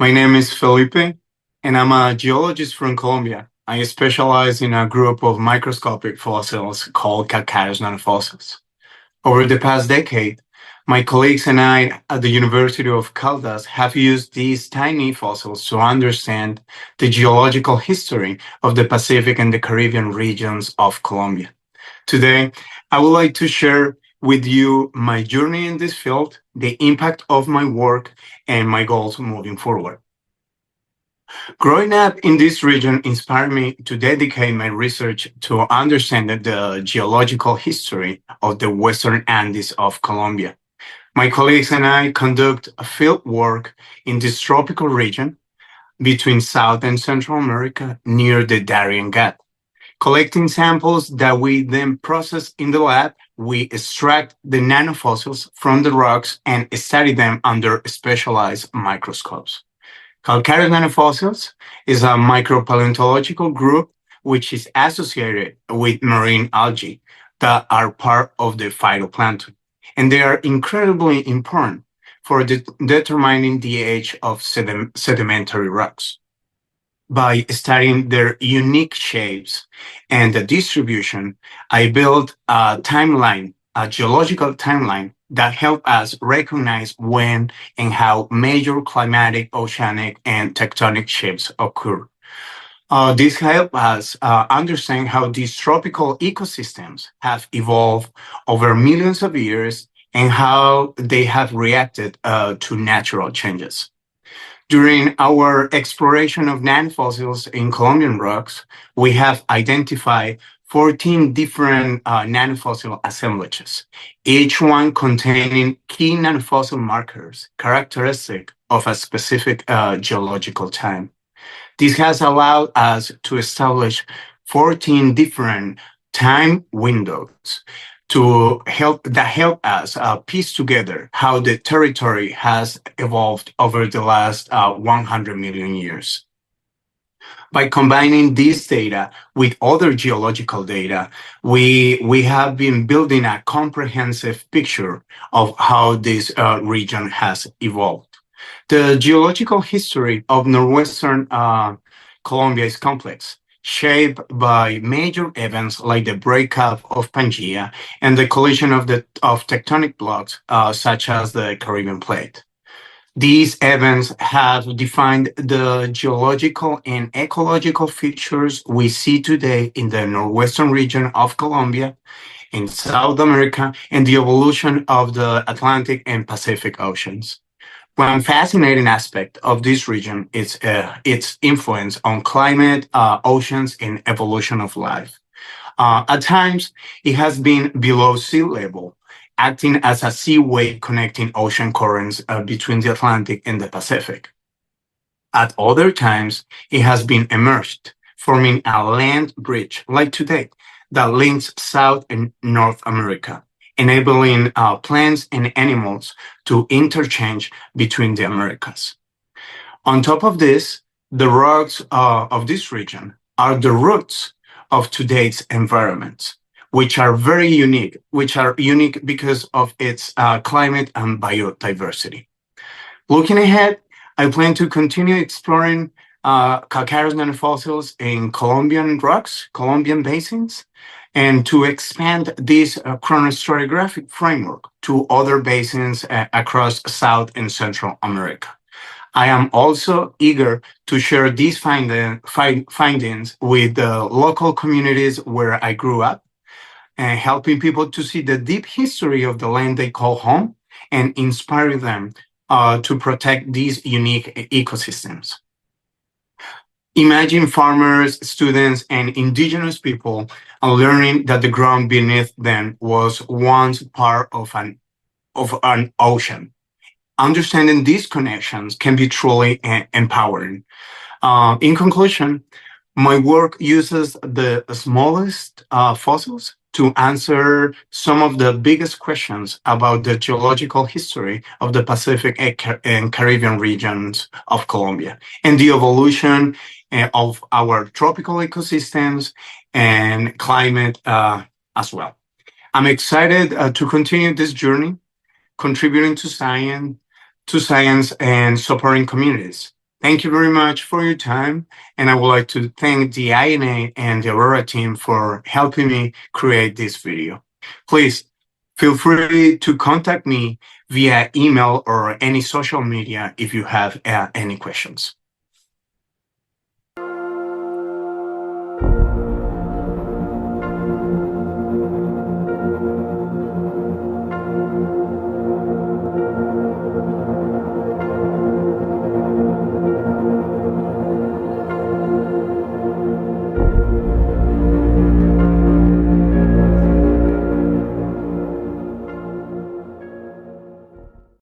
My name is Felipe, and I'm a geologist from Colombia. I specialize in a group of microscopic fossils called Calcareous nanofossils. Over the past decade, my colleagues and I at the University of Caldas have used these tiny fossils to understand the geological history of the Pacific and the Caribbean regions of Colombia. Today, I would like to share with you my journey in this field, the impact of my work, and my goals moving forward. Growing up in this region inspired me to dedicate my research to understand the geological history of the Western Andes of Colombia. My colleagues and I conduct field work in this tropical region between South and Central America near the Darien Gap. Collecting samples that we then process in the lab, we extract the nanofossils from the rocks and study them under specialized microscopes. Calcareous nanofossils is a micropaleontological group which is associated with marine algae that are part of the phytoplankton, and they are incredibly important for determining the age of sedimentary rocks. By studying their unique shapes and the distribution, I built a timeline, a geological timeline that help us recognize when and how major climatic, oceanic, and tectonic shifts occur. This helps us understand how these tropical ecosystems have evolved over millions of years and how they have reacted to natural changes. During our exploration of nanofossils in Colombian rocks, we have identified 14 different nanofossil assemblages, each one containing key nanofossil markers characteristic of a specific geological time. This has allowed us to establish 14 different time windows that help us piece together how the territory has evolved over the last 100 million years. By combining this data with other geological data, we have been building a comprehensive picture of how this region has evolved. The geological history of northwestern Colombia is complex, shaped by major events like the breakup of Pangea and the collision of tectonic blocks, such as the Caribbean plate. These events have defined the geological and ecological features we see today in the northwestern region of Colombia, in South America, and the evolution of the Atlantic and Pacific Oceans. One fascinating aspect of this region is its influence on climate, oceans, and evolution of life. At times, it has been below sea level, acting as a seaway connecting ocean currents between the Atlantic and the Pacific. At other times, it has been immersed, forming a land bridge like today that links South and North America, enabling plants and animals to interchange between the Americas. On top of this, the rocks of this region are the roots of today's environment, which are unique because of its climate and biodiversity. Looking ahead, I plan to continue exploring calcareous nanofossils in Colombian rocks, Colombian basins, and to expand this chronostratigraphic framework to other basins across South and Central America. I am also eager to share these findings with the local communities where I grew up, and helping people to see the deep history of the land they call home and inspire them to protect these unique ecosystems. Imagine farmers, students, and indigenous people learning that the ground beneath them was once part of an ocean. Understanding these connections can be truly empowering. In conclusion, my work uses the smallest fossils to answer some of the biggest questions about the geological history of the Pacific and Caribbean regions of Colombia and the evolution of our tropical ecosystems and climate as well. I'm excited to continue this journey, contributing to science and supporting communities. Thank you very much for your time, and I would like to thank the INA and the Aurora team for helping me create this video. Please feel free to contact me via email or any social media if you have any questions.